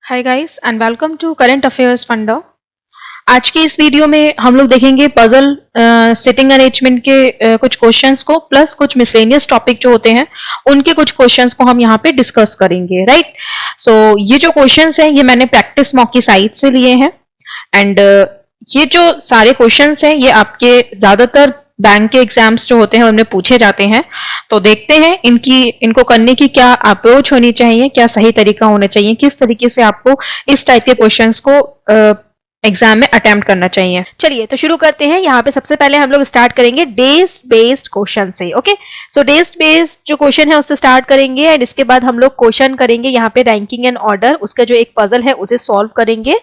Hi guys and welcome to current affairs funda. आज की इस वीडियो में हम लोग देखेंगे पजल सिटिंग अरेंजमेंट के कुछ क्वेश्चंस को प्लस कुछ मिसलेनियस टॉपिक जो होते हैं उनके कुछ क्वेश्चंस को हम यहाँ पे डिस्कस करेंगे, राइट। सो ये जो क्वेश्चंस हैं ये मैंने प्रैक्टिस मॉक की साइट से लिए हैं एंड ये जो सारे क्वेश्चंस हैं ये आपके ज्यादातर बैंक के एग्जाम्स जो होते हैं उनमें पूछे जाते हैं। तो देखते हैं इनको करने की क्या अप्रोच होनी चाहिए, क्या सही तरीका होना चाहिए, किस तरीके से आपको इस टाइप के क्वेश्चंस को एग्जाम में अटेम्प्ट करना चाहिए। चलिए तो शुरू करते हैं। यहाँ पे सबसे पहले हम लोग स्टार्ट करेंगे डेज बेस्ड क्वेश्चन से। ओके, सो डेज बेस्ड जो क्वेश्चन है उससे स्टार्ट करेंगे एंड इसके बाद हम लोग क्वेश्चन करेंगे यहाँ पे रैंकिंग एंड ऑर्डर, उसका जो एक पजल है उसे सॉल्व करेंगे।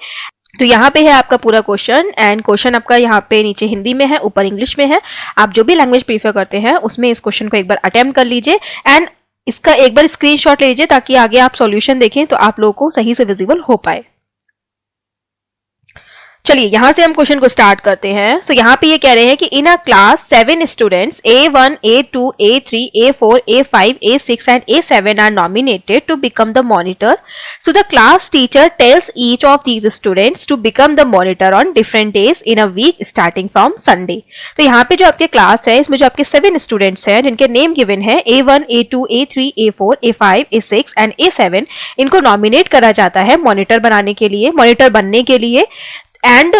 तो यहाँ पे है आपका पूरा क्वेश्चन एंड क्वेश्चन आपका यहाँ पे नीचे हिंदी में है, ऊपर इंग्लिश में है। आप जो भी लैंग्वेज प्रीफर करते हैं उसमें इस क्वेश्चन को एक बार अटेम्प्ट कर लीजिए एंड इसका एक बार स्क्रीनशॉट ले लीजिए ताकि आगे आप सॉल्यूशन देखें तो आप लोगों को सही से विजिबल हो पाए। चलिए यहां से हम क्वेश्चन को स्टार्ट करते हैं। सो यहाँ पे ये कह रहे हैं कि in a class 7 students A1, A2, A3, A4, A5, A6 and A7 are nominated to become the monitor. So the class teacher tells each of these students to become the monitor on different days in a week starting from Sunday. तो यहाँ पे जो आपके class है इसमें जो आपके 7 students हैं जिनके नेम गिवन है A1, A2, A3, A4, A5, A6 and A7, इनको नॉमिनेट करा जाता है मॉनिटर बनाने के लिए, मॉनिटर बनने के लिए। एंड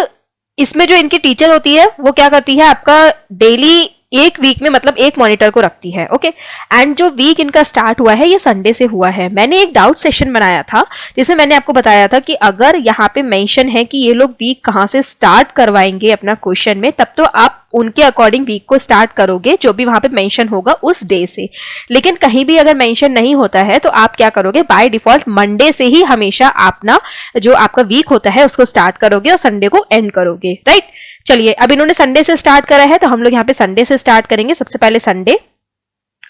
इसमें जो इनकी टीचर होती है वो क्या करती है, आपका डेली एक वीक में मतलब एक मॉनिटर को रखती है। ओके, एंड जो वीक इनका स्टार्ट हुआ है ये संडे से हुआ है। मैंने एक डाउट सेशन बनाया था जिसमें मैंने आपको बताया था कि अगर यहाँ पे मेंशन है कि ये लोग वीक कहाँ से स्टार्ट करवाएंगे अपना क्वेश्चन में, तब तो आप उनके अकॉर्डिंग वीक को स्टार्ट करोगे जो भी वहां पे मेंशन होगा उस डे से। लेकिन कहीं भी अगर मेंशन नहीं होता है तो आप क्या करोगे, बाय डिफॉल्ट मंडे से ही हमेशा अपना जो आपका वीक होता है उसको स्टार्ट करोगे और संडे को एंड करोगे, राइट। चलिए अब इन्होंने संडे से स्टार्ट करा है तो हम लोग यहाँ पे संडे से स्टार्ट करेंगे। सबसे पहले संडे,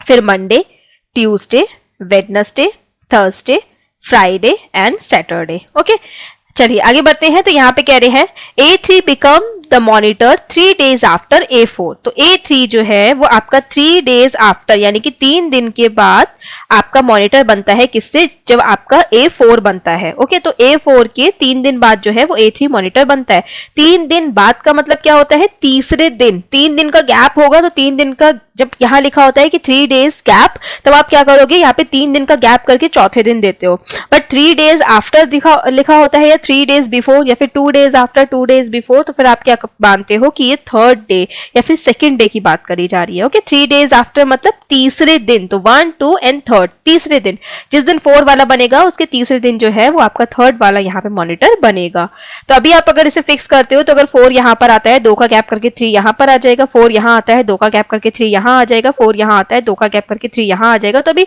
फिर Monday, Tuesday, Wednesday, Thursday, Friday and Saturday. Okay, चलिए आगे बढ़ते हैं। तो यहाँ पे कह रहे हैं A3 become the monitor 3 days after A4। तो A3 जो है वो आपका 3 days आफ्टर यानी कि 3 दिन के बाद आपका मॉनिटर बनता है। किससे? जब आपका A4 बनता है। ओके, तो A4 के 3 दिन बाद जो है वो A3 मॉनिटर बनता है। 3 दिन बाद का मतलब क्या होता है, तीसरे दिन। 3 दिन का गैप होगा तो 3 दिन का, जब यहाँ लिखा होता है कि 3 days गैप, तब आप क्या करोगे, यहाँ पे 3 दिन का गैप करके चौथे दिन देते हो। बट 3 days आफ्टर लिखा होता है या 3 days बिफोर या फिर 2 days आफ्टर 2 days बिफोर, तो फिर आप क्या मानते हो कि ये थर्ड डे या फिर सेकंड डे की बात करी जा रही है। ओके, 3 days आफ्टर मतलब तीसरे दिन। तो 1, 2 एंड थर्ड, तीसरे दिन। जिस दिन 4 वाला बनेगा उसके तीसरे दिन जो है वो आपका थर्ड वाला यहाँ पे मॉनिटर बनेगा। तो अभी आप अगर इसे फिक्स करते हो तो अगर 4 यहाँ पर आता है, 2 का गैप करके 3 यहाँ पर आ जाएगा, 4 यहाँ आता है, 2 का गैप करके 3 यहाँ आ जाएगा, 4 यहाँ आता है, 2 का गैप करके 3 यहाँ आ जाएगा। तो अभी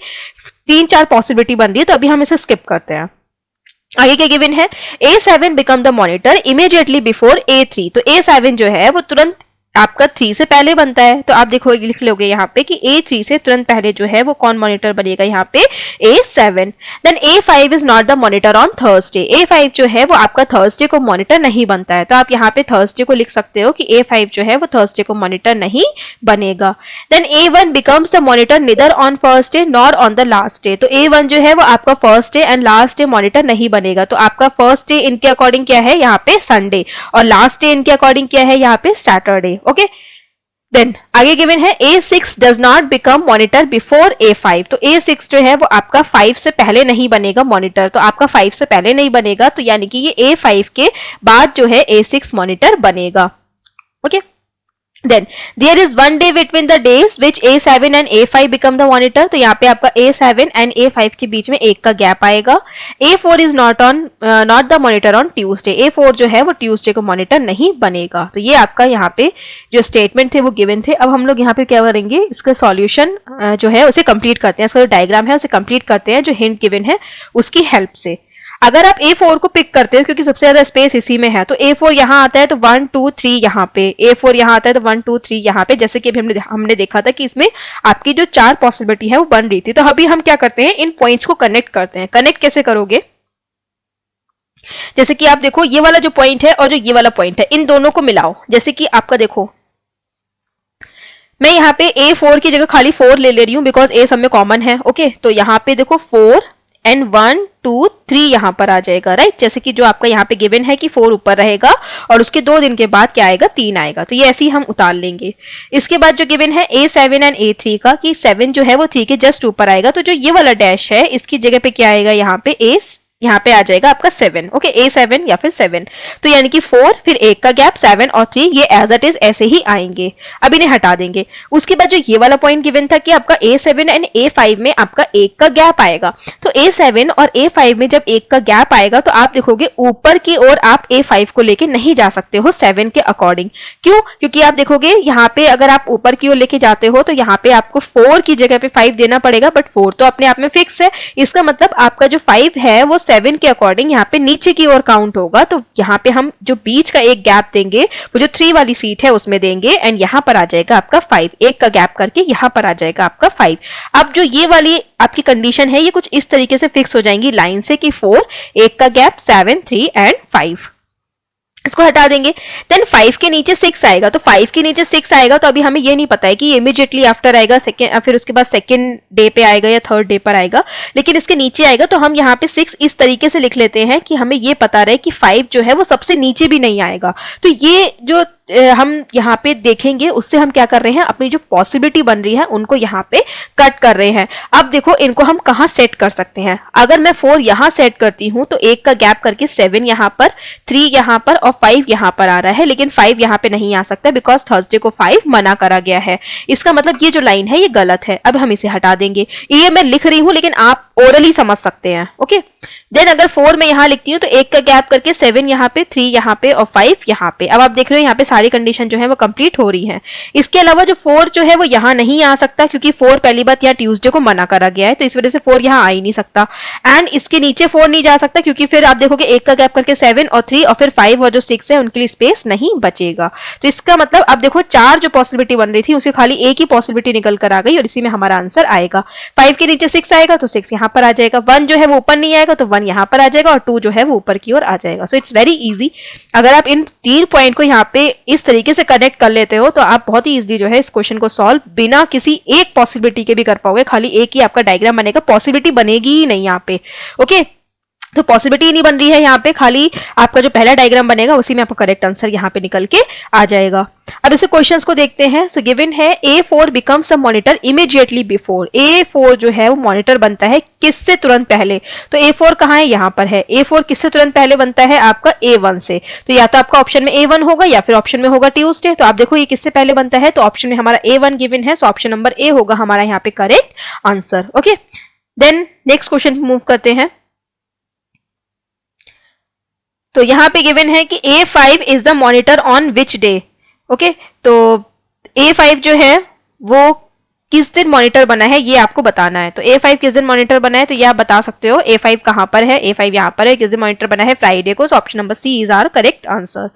3-4 पॉसिबिलिटी बन रही है, तो अभी हम इसे स्किप करते हैं। आगे क्या गिवन है, A7 become the monitor immediately before A3। तो A7 जो है वो तुरंत आपका 3 से पहले बनता है। तो आप देखो लिख लोगे यहाँ पे कि A3 से तुरंत पहले जो है वो कौन मॉनिटर बनेगा, यहाँ पे A7। Then A5 is not the monitor on Thursday. A5 जो है वो आपका थर्सडे को मॉनिटर नहीं बनता है। तो आप यहाँ पे थर्सडे को लिख सकते हो कि A5 जो है वो थर्सडे को मॉनिटर नहीं बनेगा। Then A1 becomes the monitor neither on first day nor on the last day. तो A1 जो है वो आपका first day and last day monitor नहीं बनेगा। तो आपका फर्स्ट डे इनके अकॉर्डिंग क्या है, यहाँ पे संडे, और लास्ट डे इनके अकॉर्डिंग क्या है, यहाँ पे सैटरडे। ओके, देन आगे गिवन है A6 does not become monitor before A5। तो A6 जो है वो आपका 5 से पहले नहीं बनेगा मॉनिटर। तो आपका 5 से पहले नहीं बनेगा, तो यानी कि ये A5 के बाद जो है A6 मॉनिटर बनेगा। Okay, Then there is 1 day between the days which A7 and A5 become the monitor। तो यहाँ पे आपका A7 and A5 के बीच में एक का गैप आएगा। A4 is not the monitor on Tuesday। A4 जो है वो Tuesday को मॉनिटर नहीं बनेगा। तो ये आपका यहाँ पे जो स्टेटमेंट थे वो गिवन थे। अब हम लोग यहाँ पे क्या करेंगे, इसका सॉल्यूशन जो है उसे कंप्लीट करते हैं। इसका जो डायग्राम है उसे कंप्लीट करते हैं जो हिंट गिवन है उसकी हेल्प से। अगर आप A4 को पिक करते हो क्योंकि सबसे ज्यादा स्पेस इसी में है, तो A4 यहाँ आता है तो 1, 2, 3 यहाँ पे, A4 यहाँ आता है तो 1, 2, 3 यहाँ पे। जैसे कि अभी हमने देखा था कि इसमें आपकी जो 4 पॉसिबिलिटी है वो बन रही थी। तो अभी हम क्या करते हैं, इन पॉइंट्स को कनेक्ट करते हैं। कनेक्ट कैसे करोगे, जैसे कि आप देखो ये वाला जो पॉइंट है और जो ये वाला पॉइंट है, इन दोनों को मिलाओ। जैसे कि आपका देखो, मैं यहाँ पे A4 की जगह खाली 4 ले रही हूँ बिकॉज A सब में कॉमन है। ओके, तो यहाँ पे देखो 4 एंड 1 2 3 यहाँ पर आ जाएगा, राइट। जैसे कि जो आपका यहाँ पे गिवन है कि 4 ऊपर रहेगा और उसके 2 दिन के बाद क्या आएगा, 3 आएगा, तो ये ऐसे ही हम उतार लेंगे। इसके बाद जो गिवन है A7 एंड A3 का, कि 7 जो है वो 3 के जस्ट ऊपर आएगा, तो जो ये वाला डैश है इसकी जगह पे क्या आएगा, यहाँ पे आ जाएगा आपका 7, ओके, A7 या फिर 7, तो यानी कि 4 फिर 1 का गैप, 7 और 3 ये एज इट इज ऐसे ही आएंगे। अब इन्हें हटा देंगे। उसके बाद जो ये वाला पॉइंट गिवन था कि आपका A7 एंड A5 में आपका 1 का गैप आएगा, तो A7 और A5 में जब 1 का गैप आएगा तो आप देखोगे ऊपर की ओर आप A5 को लेके नहीं जा सकते हो 7 के अकॉर्डिंग। क्यों? क्योंकि आप देखोगे यहाँ पे अगर आप ऊपर की ओर लेके जाते हो तो यहाँ पे आपको 4 की जगह पे 5 देना पड़ेगा, बट 4 तो अपने आप में फिक्स है। इसका मतलब आपका जो 5 है वो 7 के अकॉर्डिंग यहाँ पे नीचे की ओर काउंट होगा, तो यहाँ पे हम जो बीच का एक गैप देंगे वो जो 3 वाली सीट है उसमें देंगे, एंड यहाँ पर आ जाएगा आपका 5, एक का गैप करके यहाँ पर आ जाएगा आपका 5। अब जो ये वाली आपकी कंडीशन है ये कुछ इस तरीके से फिक्स हो जाएंगी लाइन से कि 4, एक का गैप, 7 3 एंड 5। इसको हटा देंगे। देन 5 के नीचे 6 आएगा, तो 5 के नीचे 6 आएगा तो अभी हमें ये नहीं पता है कि इमीडिएटली आफ्टर आएगा सेकेंड, फिर उसके बाद सेकेंड डे पे आएगा या थर्ड डे पर आएगा, लेकिन इसके नीचे आएगा, तो हम यहाँ पे 6 इस तरीके से लिख लेते हैं कि हमें ये पता रहे कि 5 जो है वो सबसे नीचे भी नहीं आएगा। तो ये जो हम यहाँ पे देखेंगे उससे हम क्या कर रहे हैं, अपनी जो पॉसिबिलिटी बन रही है उनको यहाँ पे कट कर रहे हैं। अब देखो इनको हम कहाँ सेट कर सकते हैं। अगर मैं 4 यहाँ सेट करती हूँ तो 1 का गैप करके 7 यहाँ पर, 3 यहाँ पर और 5 यहाँ पर आ रहा है, लेकिन 5 यहाँ पे नहीं आ सकता बिकॉज थर्सडे को 5 मना करा गया है। इसका मतलब ये जो लाइन है ये गलत है। अब हम इसे हटा देंगे। ये मैं लिख रही हूँ लेकिन आप ओरली समझ सकते हैं, ओके। देन अगर 4 में यहाँ लिखती हूँ तो 1 का गैप करके 7 यहाँ पे, 3 यहाँ पे और 5 यहाँ पे। अब आप देख रहे हो यहाँ पे सारी कंडीशन जो है वो कंप्लीट हो रही है। इसके अलावा जो 4 जो है वो यहाँ नहीं आ सकता क्योंकि 4 पहली बात यहाँ ट्यूसडे को मना करा गया है, तो इस वजह से 4 यहाँ आ ही नहीं सकता। एंड इसके नीचे 4 नहीं जा सकता क्योंकि फिर आप देखोगे 1 का गैप करके 7 और 3 और फिर 5 और जो 6 है उनके लिए स्पेस नहीं बचेगा। तो इसका मतलब अब देखो 4 जो पॉसिबिलिटी बन रही थी उसकी खाली एक ही पॉसिबिलिटी निकल कर आ गई और इसी में हमारा आंसर आएगा। 5 के नीचे 6 आएगा तो 6 यहाँ पर आ जाएगा, 1 जो है वो ऊपर नहीं आएगा तो 1 यहाँ पर आ जाएगा और 2 जो है वो ऊपर की ओर आ जाएगा। So it's very easy. अगर आप इन 3 पॉइंट को यहाँ पे इस तरीके से कनेक्ट कर लेते हो तो आप बहुत ही इजीली जो है इस क्वेश्चन को सॉल्व बिना किसी एक पॉसिबिलिटी के भी कर पाओगे। खाली एक ही आपका डायग्राम बनेगा, पॉसिबिलिटी बनेगी ही नहीं यहाँ पे, ओके। तो पॉसिबिलिटी नहीं बन रही है यहाँ पे, खाली आपका जो पहला डायग्राम बनेगा उसी में आपका करेक्ट आंसर यहाँ पे निकल के आ जाएगा। अब इसे क्वेश्चंस को देखते हैं। सो गिवन है A4 becomes a monitor immediately before. A4 जो है वो मॉनिटर बनता है किससे तुरंत पहले, तो A4 कहाँ है, यहाँ पर है। A4 किससे तुरंत पहले बनता है, आपका A1 से। तो या तो आपका ऑप्शन में A1 होगा या फिर ऑप्शन में होगा ट्यूसडे। तो आप देखो ये किससे पहले बनता है, तो ऑप्शन में हमारा A1 गिवन है, सो ऑप्शन नंबर A होगा हमारा यहाँ पे correct answer, okay. Then next question move करते हैं। तो यहाँ पे गिवन है कि A5 is the monitor on which day, okay. तो A5 जो है वो किस दिन मॉनिटर बना है ये आपको बताना है। तो A5 किस दिन मॉनिटर बना है तो ये आप बता सकते हो। A5 कहाँ पर है, A5 यहाँ पर है। किस दिन मॉनिटर बना है, फ्राइडे को। So option number C is our correct answer.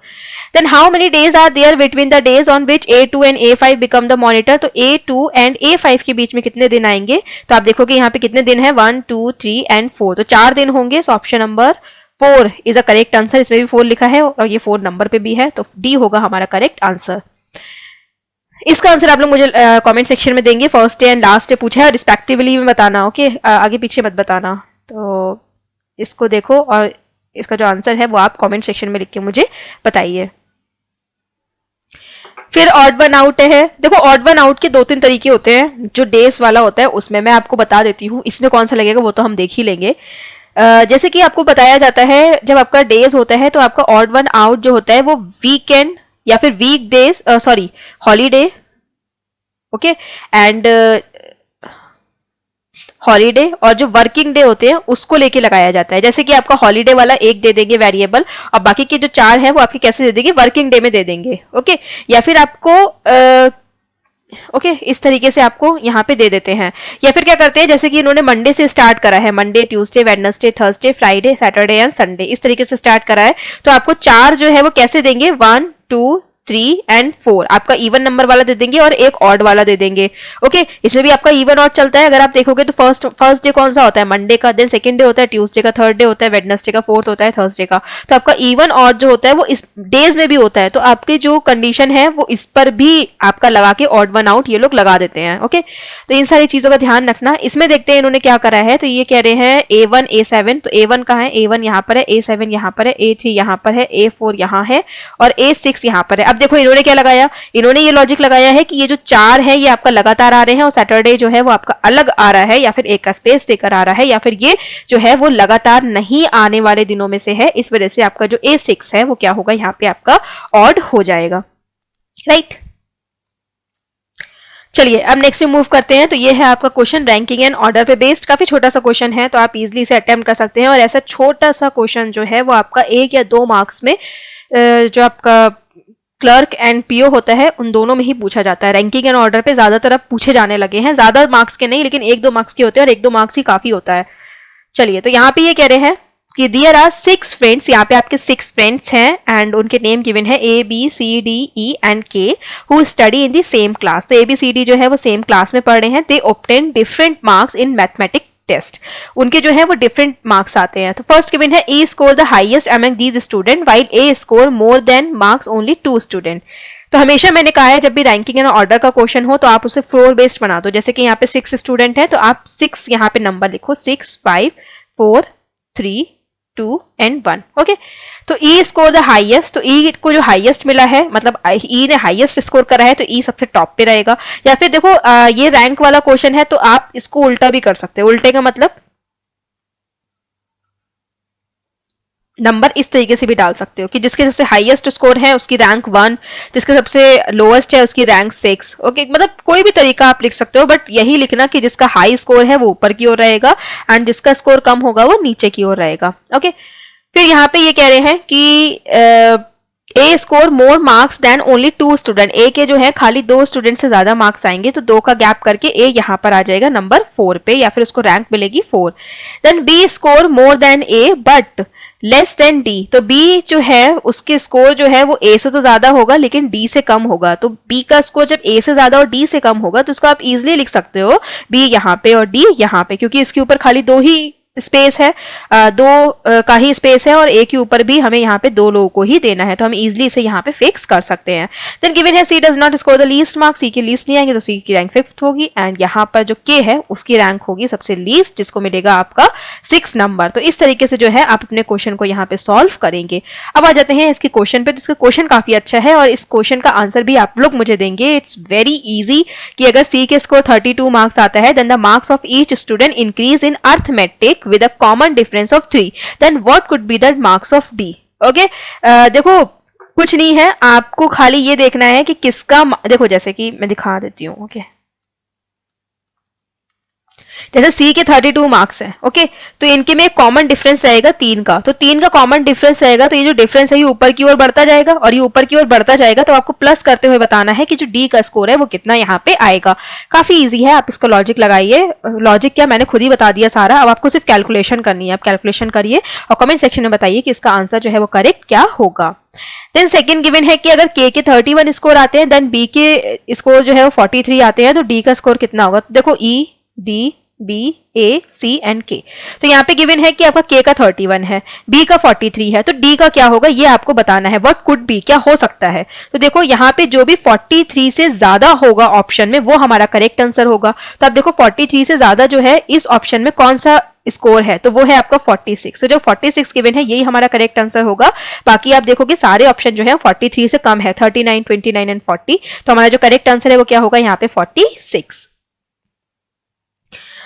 Then how many days are there between the days on which A2 and A5 become the monitor. तो A2 एंड A5 के बीच में कितने दिन आएंगे, तो आप देखोगे यहाँ पे कितने दिन है, 1 2 3 एंड 4, तो 4 दिन होंगे। सो option number 4 is a correct answer. इसमें भी 4 लिखा है और ये 4 नंबर पे भी है, तो D होगा हमारा करेक्ट आंसर। इसका आंसर आप लोग मुझे कमेंट सेक्शन में देंगे। First day and last day पूछा है, रिस्पेक्टिवली में बताना, ओके। आगे पीछे मत बताना। तो इसको देखो और इसका जो आंसर है वो आप कमेंट सेक्शन में लिख के मुझे बताइए। फिर ऑड वन आउट है। देखो ऑड वन आउट के 2-3 तरीके होते हैं। जो डेज वाला होता है उसमें मैं आपको बता देती हूँ, इसमें कौन सा लगेगा वो तो हम देख ही लेंगे। जैसे कि आपको बताया जाता है जब आपका डेज होता है तो आपका ऑड वन आउट जो होता है वो वीकेंड या फिर week days, sorry holiday, okay, and holiday और जो वर्किंग डे होते हैं उसको लेके लगाया जाता है। जैसे कि आपका हॉलीडे वाला एक दे देंगे वेरिएबल और बाकी के जो 4 हैं वो आपके कैसे दे देंगे, वर्किंग डे में दे देंगे, ओके। या फिर आपको ओके इस तरीके से आपको यहाँ पे दे देते हैं। या फिर क्या करते हैं, जैसे कि इन्होंने मंडे से स्टार्ट करा है, Monday Tuesday Wednesday Thursday Friday Saturday and Sunday, इस तरीके से स्टार्ट करा है। तो आपको 4 जो है वो कैसे देंगे, 1 2 3 एंड 4 आपका इवन नंबर वाला दे देंगे और एक ऑड वाला दे देंगे। ओके, इसमें भी आपका इवन ऑड चलता है। अगर आप देखोगे तो फर्स्ट डे कौन सा होता है, मंडे का, देन सेकंड डे होता है ट्यूसडे का, थर्ड डे होता है वेडनेसडे का, फोर्थ होता है थर्सडे का। तो आपका इवन ऑड जो होता है वो इस डेज में भी होता है। तो आपकी जो कंडीशन है वो इस पर भी आपका लगा के ऑड वन आउट ये लोग लगा देते हैं। ओके, तो इन सारी चीजों का ध्यान रखना। इसमें देखते हैं इन्होंने क्या करा है। तो ये कह रहे हैं A1 A7, तो A1 कहाँ है, A1 यहाँ पर है, A7 यहाँ पर है, A3 यहाँ पर है, A4 यहाँ है और A6 यहाँ पर है। अब देखो इन्होंने क्या लगाया, इन्होंने ये लॉजिक लगाया है कि ये जो 4 है ये आपका लगातार आ रहे हैं और सैटरडे जो है वो आपका अलग आ रहा है, या फिर एक का स्पेस देकर आ रहा है, या फिर ये जो है वो लगातार नहीं आने वाले दिनों में से है। इस वजह से आपका जो A6 है वो क्या होगा, यहाँ पे आपका ऑड हो जाएगा। राइट, चलिए अब नेक्स्ट मूव करते हैं। तो ये है आपका क्वेश्चन रैंकिंग एंड ऑर्डर पे बेस्ड। काफी छोटा सा क्वेश्चन है तो आप इजीली इसे अटेम्प्ट कर सकते हैं। और ऐसा छोटा सा क्वेश्चन जो है वो आपका 1 या 2 मार्क्स में जो आपका क्लर्क एंड पीओ होता है उन दोनों में ही पूछा जाता है। रैंकिंग एंड ऑर्डर पे ज्यादातर अब पूछे जाने लगे हैं, ज्यादा मार्क्स के नहीं, लेकिन 1-2 मार्क्स के होते हैं और 1-2 मार्क्स ही काफी होता है। चलिए, तो यहाँ पे ये कह रहे हैं कि देयर आर 6 फ्रेंड्स, यहाँ पे आपके 6 फ्रेंड्स हैं एंड उनके नेम गिवन है A B C D E and K who study in the same class. तो A B C D जो है वो सेम क्लास में पढ़ रहे हैं। They obtain different marks in mathematics test, उनके जो है वो डिफरेंट मार्क्स आते हैं। तो फर्स्ट गिवन है E score the highest among these student while A score more than marks only 2 student. तो हमेशा मैंने कहा है जब भी रैंकिंग एंड ऑर्डर का क्वेश्चन हो तो आप उसे फ्लोर बेस्ड बना दो। जैसे कि यहाँ पे 6 स्टूडेंट है तो आप 6 यहाँ पे नंबर लिखो, 6 5 4 3 2 एंड 1। ओके, तो E स्कोर द हाईएस्ट, तो E को जो हाईएस्ट मिला है, मतलब E ने हाईएस्ट स्कोर करा है तो E सबसे टॉप पे रहेगा। या फिर देखो ये रैंक वाला क्वेश्चन है तो आप इसको उल्टा भी कर सकते हो। उल्टे का मतलब नंबर इस तरीके से भी डाल सकते हो कि जिसके सबसे हाईएस्ट स्कोर है उसकी रैंक 1, जिसके सबसे लोएस्ट है उसकी रैंक 6। ओके, मतलब कोई भी तरीका आप लिख सकते हो, बट यही लिखना कि जिसका हाई स्कोर है वो ऊपर की ओर रहेगा एंड जिसका स्कोर कम होगा वो नीचे की ओर रहेगा। ओके, फिर यहाँ पे ये कह रहे हैं कि A score more marks than only 2 student. A के जो है खाली 2 स्टूडेंट से ज्यादा मार्क्स आएंगे तो 2 का गैप करके A यहाँ पर आ जाएगा नंबर 4 पे, या फिर उसको रैंक मिलेगी 4। Then B score more than A but less than D, तो B जो है उसके स्कोर जो है वो A से तो ज्यादा होगा लेकिन D से कम होगा। तो B का स्कोर जब A से ज्यादा और D से कम होगा तो उसको आप इजिली लिख सकते हो B यहाँ पे और D यहाँ पे, क्योंकि इसके ऊपर खाली 2 ही स्पेस है, 2 का ही स्पेस है और A के ऊपर भी हमें यहाँ पे 2 लोगों को ही देना है, तो हम इजिली इसे यहाँ पे फिक्स कर सकते हैं। देन गिवन है C does not score the least marks, C की लीस्ट नहीं आएंगे तो C की रैंक 5th होगी एंड यहाँ पर जो K है उसकी रैंक होगी सबसे लीस्ट, जिसको मिलेगा आपका 6 नंबर। तो इस तरीके से जो है आप अपने क्वेश्चन को यहाँ पे सॉल्व करेंगे। अब आ जाते हैं इसके क्वेश्चन पे। तो इसका क्वेश्चन काफी अच्छा है और इस क्वेश्चन का आंसर भी आप लोग मुझे देंगे। इट्स वेरी इजी कि अगर C के स्कोर 32 मार्क्स आता है then the marks of each student increase in arithmetic with a common difference of 3, then what could be the marks of D? Okay, देखो कुछ नहीं है, आपको खाली ये देखना है कि किसका, देखो जैसे कि मैं दिखा देती हूँ। ओके, जैसे C के 32 मार्क्स हैं। ओके, तो इनके में कॉमन डिफरेंस रहेगा 3 का, तो 3 का कॉमन डिफरेंस रहेगा तो ये जो डिफरेंस है ये ऊपर की ओर बढ़ता जाएगा और ये ऊपर की ओर बढ़ता जाएगा। तो आपको प्लस करते हुए बताना है कि जो D का स्कोर है वो कितना यहाँ पे आएगा। काफी इजी है, आप इसको लॉजिक लगाइए। लॉजिक क्या मैंने खुद ही बता दिया सारा, अब आपको सिर्फ कैलकुलेशन करनी है। आप कैलकुलेशन करिए और कमेंट सेक्शन में बताइए कि इसका आंसर जो है वो करेक्ट क्या होगा। देन सेकंड गिवन है कि अगर K के 31 स्कोर आते हैं देन B के स्कोर जो है वो 43 आते हैं, तो D का स्कोर कितना होगा। तो देखो E D B A C and K, तो यहाँ पे गिवन है कि आपका K का 31 है, B का 43 है, तो D का क्या होगा ये आपको बताना है। व्हाट कुड बी, क्या हो सकता है। तो देखो यहाँ पे जो भी 43 से ज्यादा होगा ऑप्शन में वो हमारा करेक्ट आंसर होगा। तो आप देखो 43 से ज्यादा जो है इस ऑप्शन में कौन सा स्कोर है, तो वो है आपका 46। तो जो 46 गिवन है यही हमारा करेक्ट आंसर होगा। बाकी आप देखोगे सारे ऑप्शन जो है 43 से कम है, 39 29 एंड 40, तो हमारा जो करेक्ट आंसर है वो क्या होगा यहाँ पे 46।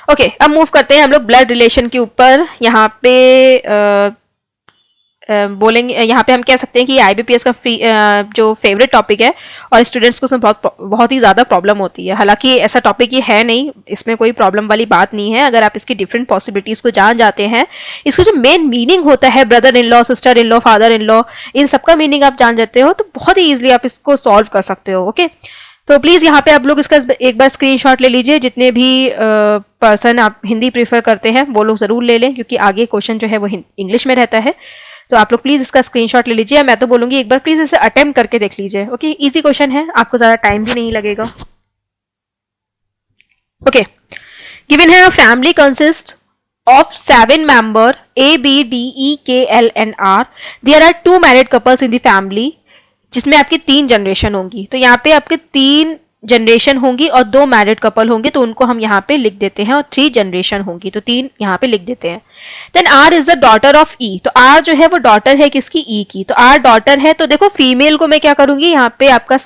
ओके, अब मूव करते हैं हम लोग ब्लड रिलेशन के ऊपर। यहाँ पे बोलेंगे, यहाँ पे हम कह सकते हैं कि IBPS का जो फेवरेट टॉपिक है और स्टूडेंट्स को उसमें बहुत ही ज़्यादा प्रॉब्लम होती है। हालांकि ऐसा टॉपिक ये है नहीं, इसमें कोई प्रॉब्लम वाली बात नहीं है अगर आप इसकी डिफरेंट पॉसिबिलिटीज़ को जान जाते हैं। इसका जो मेन मीनिंग होता है brother in law, sister in law, father in law, इन सबका मीनिंग आप जान जाते हो तो बहुत ही ईजिली आप इसको सॉल्व कर सकते हो। ओके, तो प्लीज यहाँ पे आप लोग इसका एक बार स्क्रीनशॉट ले लीजिए। जितने भी पर्सन आप हिंदी प्रीफर करते हैं वो लोग जरूर ले लें, क्योंकि आगे क्वेश्चन जो है वो इंग्लिश में रहता है। तो आप लोग प्लीज इसका स्क्रीनशॉट ले लीजिए। मैं तो बोलूंगी एक बार प्लीज इसे अटेम्प्ट करके देख लीजिए। ओके, इजी क्वेश्चन है, आपको ज्यादा टाइम भी नहीं लगेगा। ओके, गिवन है family consist of 7 member A, B, D, E, K, L and R. There are 2 married couples in the family, जिसमें आपकी 3 जनरेशन होंगी। तो यहाँ पे आपके 3 जनरेशन होंगी और 2 मैरिड कपल होंगे, तो उनको हम यहाँ पे लिख देते हैं, और 3 जनरेशन होंगी तो 3 यहाँ पे लिख देते हैं। Then R is the daughter of E, तो आर जो है वो डॉटर है किसकी, ई की। तो आर डॉटर है, तो देखो फीमेल को मैं क्या करूंगी, यहाँ पे आपका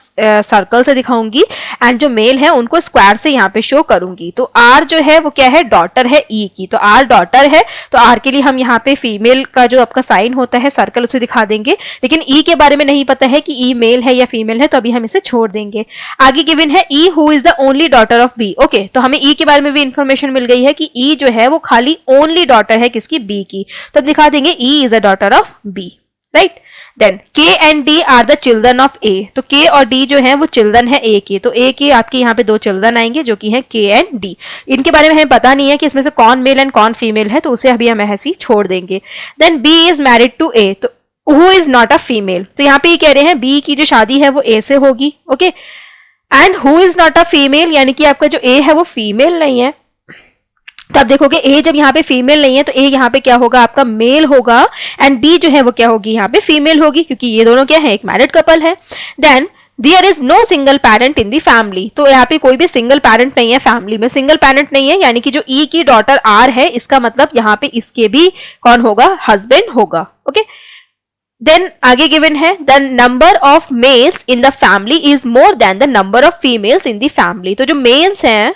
सर्कल से दिखाऊंगी, एंड जो मेल है उनको स्क्वायर से यहाँ पे शो करूंगी। तो आर जो है वो क्या है, डॉटर है ई की। तो आर डॉटर है, तो आर के लिए हम यहाँ पे फीमेल का जो आपका साइन होता है सर्कल उसे दिखा देंगे। लेकिन ई के बारे में नहीं पता है कि ई मेल है या फीमेल है, तो अभी हम इसे छोड़ देंगे। आगे गिवन है E who is the only daughter of B. Okay, तो हमें ई के बारे में भी इंफॉर्मेशन मिल गई है कि ई जो है वो खाली ओनली डॉटर है किसकी, बी की। तो अब दिखा देंगे E is a daughter of B, right. Then K and D are the children of A, तो के और डी जो है वो चिल्ड्रन है ए के। तो ए के आपके यहाँ पे 2 चिल्ड्रन आएंगे जो कि है के एंड डी। इनके बारे में हमें पता नहीं है कि इसमें से कौन मेल एंड कौन फीमेल है, तो उसे अभी हम ऐसे ही छोड़ देंगे। Then B is married to A, तो who is not a female, तो यहाँ पे ये कह रहे हैं बी की जो शादी है वो ए से होगी। Okay, and who is not a female, यानी कि आपका जो ए है वो फीमेल नहीं है। तो आप देखोगे ए जब यहाँ पे फीमेल नहीं है तो ए यहाँ पे क्या होगा, आपका मेल होगा, एंड बी जो है वो क्या होगी, यहाँ पे फीमेल होगी, क्योंकि ये दोनों क्या है, एक मैरिड कपल है। Then there is no single parent in the family, तो यहाँ पे कोई भी सिंगल पेरेंट नहीं है, फैमिली में सिंगल पेरेंट नहीं है, यानी कि जो ई की डॉटर आर है, इसका मतलब यहाँ पे इसके भी कौन होगा, हस्बैंड होगा। ओके, देन आगे गिवन है the number of males in the family is more than the number of females in the family, तो जो मेल्स हैं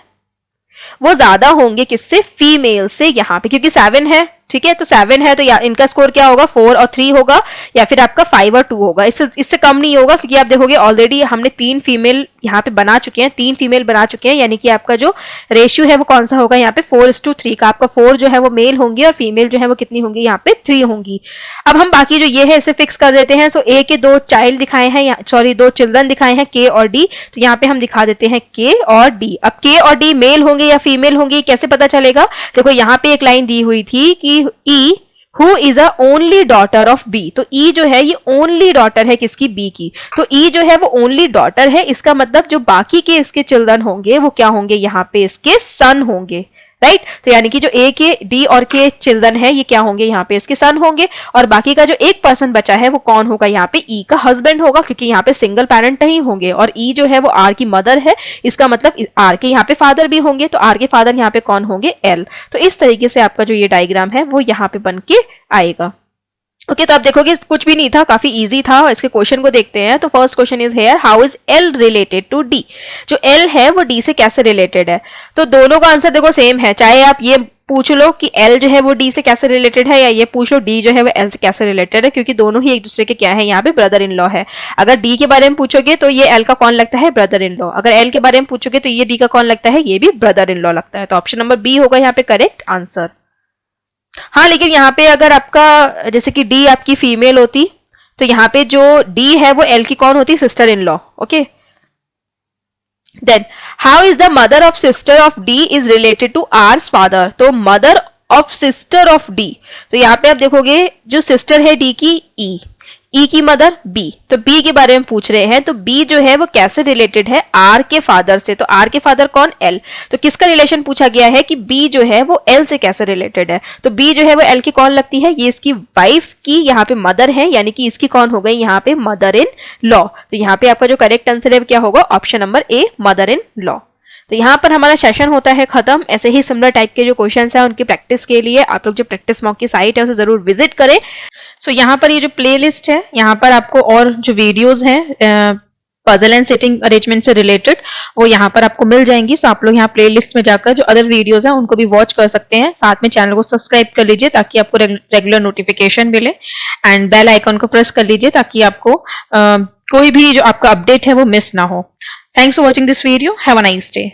वो ज्यादा होंगे किससे, फीमेल से यहाँ पे, क्योंकि 7 है, ठीक है। तो 7 है तो या इनका स्कोर क्या होगा, 4 और 3 होगा, या फिर आपका 5 और 2 होगा, इससे कम नहीं होगा, क्योंकि आप देखोगे ऑलरेडी हमने 3 फीमेल यहाँ पे बना चुके हैं, 3 फीमेल बना चुके हैं, यानी कि आपका जो रेशियो है वो कौन सा होगा, यहाँ पे 4:3 का। आपका 4 जो है वो मेल होंगे और फीमेल जो है वो कितनी होंगी, यहाँ पे 3 होंगी। अब हम बाकी जो ये है इसे फिक्स कर देते हैं। सो ए के 2 चाइल्ड दिखाए हैं, सॉरी 2 चिल्ड्रन दिखाए हैं, के और डी, तो यहाँ पे हम दिखा देते हैं के और डी। अब के और डी मेल होंगे या फीमेल होंगे कैसे पता चलेगा, देखो यहाँ पे एक लाइन दी हुई थी कि E who is a only daughter of B, तो ई जो है ये ओनली डॉटर है किसकी, बी की। तो ई जो है वो ओनली डॉटर है, इसका मतलब जो बाकी के इसके चिल्ड्रन होंगे वो क्या होंगे, यहाँ पे इसके सन होंगे, राइट। तो यानी कि जो ए के डी और के चिल्ड्रन है ये क्या होंगे, यहाँ पे इसके सन होंगे, और बाकी का जो एक पर्सन बचा है वो कौन होगा, यहाँ पे ई का हस्बैंड होगा, क्योंकि यहाँ पे सिंगल पेरेंट नहीं होंगे, और ई जो है वो आर की मदर है, इसका मतलब आर के यहाँ पे फादर भी होंगे, तो आर के फादर यहाँ पे कौन होंगे, एल। तो इस तरीके से आपका जो ये डायग्राम है वो यहाँ पे बन के आएगा। ओके, तो आप देखोगे कुछ भी नहीं था, काफी इजी था। इसके क्वेश्चन को देखते हैं। तो first question is here, how is L related to D, जो एल है वो डी से कैसे रिलेटेड है। तो दोनों का आंसर देखो सेम है, चाहे आप ये पूछ लो कि एल जो है वो डी से कैसे रिलेटेड है, या ये पूछ लो डी जो है वो एल से कैसे रिलेटेड है, क्योंकि दोनों ही एक दूसरे के क्या है, यहाँ पे ब्रदर इन लॉ है। अगर डी के बारे में पूछोगे तो ये एल का कौन लगता है, ब्रदर इन लॉ। अगर एल के बारे में पूछोगे तो ये डी का कौन लगता है, ये भी ब्रदर इन लॉ लगता है। तो ऑप्शन नंबर बी होगा यहाँ पे करेक्ट आंसर। हाँ, लेकिन यहाँ पे अगर आपका जैसे कि डी आपकी फीमेल होती तो यहाँ पे जो डी है वो एल की कौन होती, sister in law. Okay, then how is the mother of sister of D is related to R's father, तो mother of sister of D, तो यहाँ पे आप देखोगे जो सिस्टर है डी की ई की मदर बी, तो बी के बारे में पूछ रहे हैं, तो बी जो है वो कैसे रिलेटेड है, आर के फादर से। तो आर के फादर कौन, एल। तो किसका रिलेशन पूछा गया है कि बी जो है वो एल से कैसे रिलेटेड है, तो बी जो है वो एल की कौन लगती है, ये इसकी वाइफ की यहाँ पे मदर है, यानी कि इसकी कौन हो गई यहाँ पे मदर इन लॉ। तो यहाँ पे आपका जो करेक्ट आंसर है क्या होगा, option number a mother in law. तो यहाँ पर हमारा सेशन होता है खत्म। ऐसे ही सिमिलर टाइप के जो क्वेश्चंस हैं उनकी प्रैक्टिस के लिए आप लोग जो प्रैक्टिस मॉक की साइट है उसे जरूर विजिट करें। सो यहाँ पर ये जो प्लेलिस्ट है यहाँ पर आपको और जो वीडियोस हैं पजल एंड सिटिंग अरेंजमेंट से रिलेटेड वो यहाँ पर आपको मिल जाएंगी। सो आप लोग यहाँ प्लेलिस्ट में जाकर जो अदर वीडियोस हैं उनको भी वॉच कर सकते हैं। साथ में चैनल को सब्सक्राइब कर लीजिए ताकि आपको रेगुलर नोटिफिकेशन मिले, एंड बेल आइकन को प्रेस कर लीजिए ताकि आपको कोई भी जो आपका अपडेट है वो मिस ना हो। Thanks for watching this video, have a nice day.